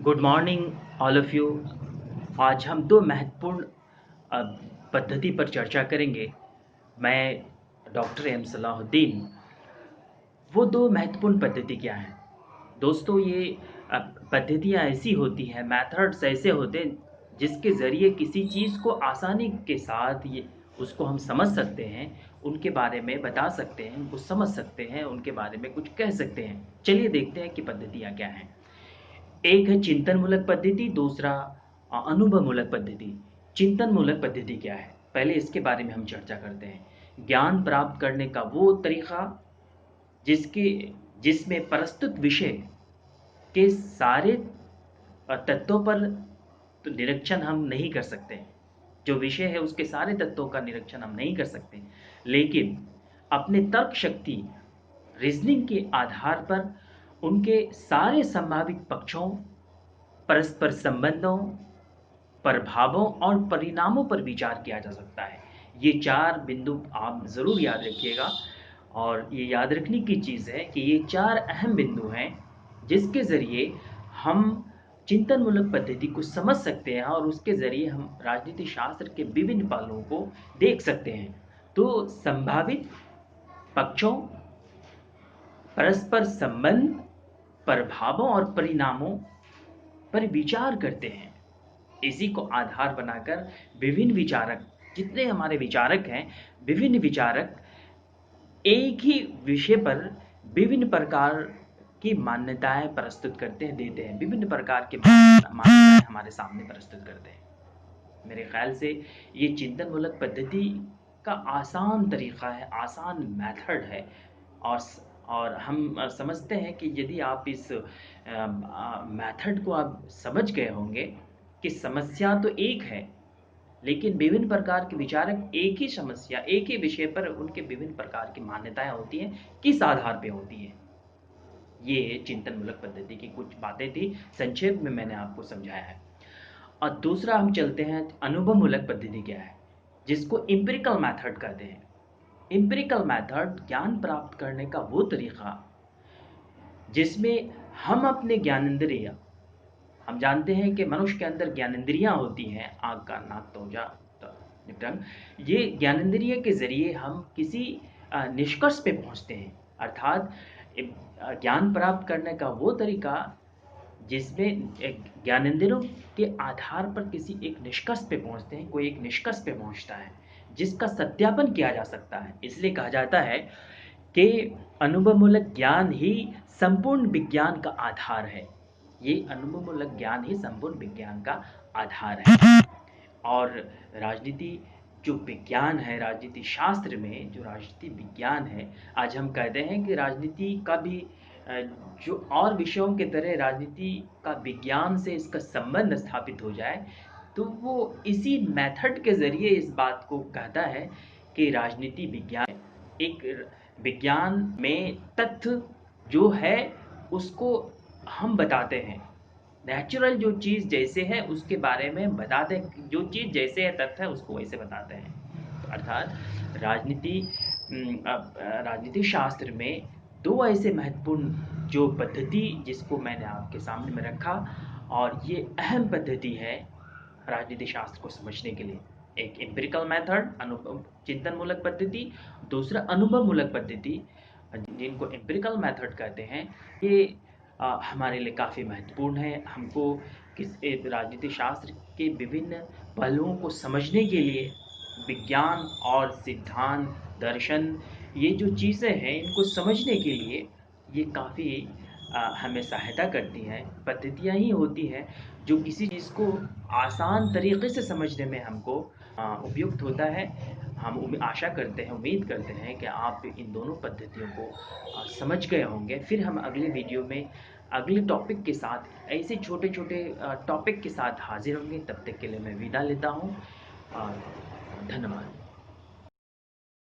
Good morning all of you. आज हम दो महत्वपूर्ण अ, पद्धति पर चर्चा करेंगे। मैं डॉक्टर एम सलाहुद्दीन। वो दो महत्वपूर्ण पद्धति क्या हैं दोस्तों? ये पद्धतियाँ ऐसी होती हैं, मेथड्स ऐसे होते हैं जिसके ज़रिए किसी चीज़ को आसानी के साथ ये उसको हम समझ सकते हैं, उनके बारे में बता सकते हैं, उनको समझ सकते हैं, उनके बारे में कुछ कह सकते हैं। चलिए देखते हैं कि पद्धतियाँ क्या हैं। एक है चिंतन मूलक पद्धति, दूसरा अनुभव मूलक पद्धति। चिंतन मूलक पद्धति क्या है? पहले इसके बारे में हम चर्चा करते हैं। ज्ञान प्राप्त करने का वो तरीका जिसके जिसमें प्रस्तुत विषय के सारे तत्वों पर तो निरीक्षण हम नहीं कर सकते। जो विषय है उसके सारे तत्वों का निरीक्षण हम नहीं कर सकते, लेकिन अपने तर्क शक्ति, रीजनिंग के आधार पर उनके सारे संभावित पक्षों, परस्पर संबंधों, प्रभावों और परिणामों पर विचार किया जा सकता है। ये चार बिंदु आप ज़रूर याद रखिएगा, और ये याद रखने की चीज़ है कि ये चार अहम बिंदु हैं जिसके ज़रिए हम चिंतन मूलक पद्धति को समझ सकते हैं और उसके ज़रिए हम राजनीति शास्त्र के विभिन्न पहलुओं को देख सकते हैं। तो संभावित पक्षों, परस्पर संबंध, प्रभावों और परिणामों पर विचार करते हैं। इसी को आधार बनाकर विभिन्न विचारक, जितने हमारे विचारक हैं, विभिन्न विचारक एक ही विषय पर विभिन्न प्रकार की मान्यताएं प्रस्तुत करते हैं, देते हैं। विभिन्न प्रकार की मान्यताएं हमारे सामने प्रस्तुत करते हैं। मेरे ख्याल से ये चिंतन मूलक पद्धति का आसान तरीका है, आसान मेथड है। और हम समझते हैं कि यदि आप इस मेथड को आप समझ गए होंगे कि समस्या तो एक है, लेकिन विभिन्न प्रकार के विचारक एक ही समस्या, एक ही विषय पर उनके विभिन्न प्रकार की मान्यताएं होती हैं, किस आधार पे होती है। ये चिंतन मूलक पद्धति की कुछ बातें थी, संक्षेप में मैंने आपको समझाया है। और दूसरा हम चलते हैं, अनुभव मूलक पद्धति क्या है, जिसको एम्पिरिकल मेथड कहते हैं। एम्पिरिकल मेथड ज्ञान प्राप्त करने का वो तरीका जिसमें हम अपने ज्ञानेंद्रिय, हम जानते हैं कि मनुष्य के अंदर ज्ञानेंद्रियां होती हैं, आँख, कान, नाक, त्वचा, टंग। ये ज्ञानेंद्रिय के जरिए हम किसी निष्कर्ष पे पहुंचते हैं। अर्थात ज्ञान प्राप्त करने का वो तरीका जिसमें ज्ञानेंद्रियों के आधार पर किसी एक निष्कर्ष पे पहुंचते हैं, कोई एक निष्कर्ष पे पहुंचता है जिसका सत्यापन किया जा सकता है। इसलिए कहा जाता है कि अनुभवमूलक ज्ञान ही संपूर्ण विज्ञान का आधार है। ये अनुभवमूलक ज्ञान ही संपूर्ण विज्ञान का आधार है। और राजनीति जो विज्ञान है, राजनीति शास्त्र में जो राजनीति विज्ञान है, आज हम कहते हैं कि राजनीति का भी जो और विषयों के तरह राजनीति का विज्ञान से इसका संबंध स्थापित हो जाए, तो वो इसी मेथड के ज़रिए इस बात को कहता है कि राजनीति विज्ञान एक विज्ञान में तथ्य जो है उसको हम बताते हैं। नेचुरल जो चीज़ जैसे है उसके बारे में बताते हैं, जो चीज़ जैसे है तथ्य है उसको वैसे बताते हैं। तो अर्थात राजनीति शास्त्र में दो ऐसे महत्वपूर्ण जो पद्धति जिसको मैंने आपके सामने में रखा, और ये अहम पद्धति है राजनीति शास्त्र को समझने के लिए। एक एम्पिरिकल मेथड, अनुभव चिंतन मूलक पद्धति, दूसरा अनुभव मूलक पद्धति, जिनको एम्पिरिकल मेथड कहते हैं। ये हमारे लिए काफ़ी महत्वपूर्ण है। हमको राजनीति शास्त्र के विभिन्न पहलुओं को समझने के लिए विज्ञान और सिद्धांत, दर्शन, ये जो चीज़ें हैं इनको समझने के लिए ये काफ़ी हमें सहायता करती हैं। पद्धतियाँ ही होती हैं जो किसी चीज़ को आसान तरीके से समझने में हमको उपयुक्त होता है। हम आशा करते हैं, उम्मीद करते हैं कि आप इन दोनों पद्धतियों को समझ गए होंगे। फिर हम अगले वीडियो में अगले टॉपिक के साथ, ऐसे छोटे-छोटे टॉपिक के साथ हाज़िर होंगे। तब तक के लिए मैं विदा लेता हूँ। धन्यवाद।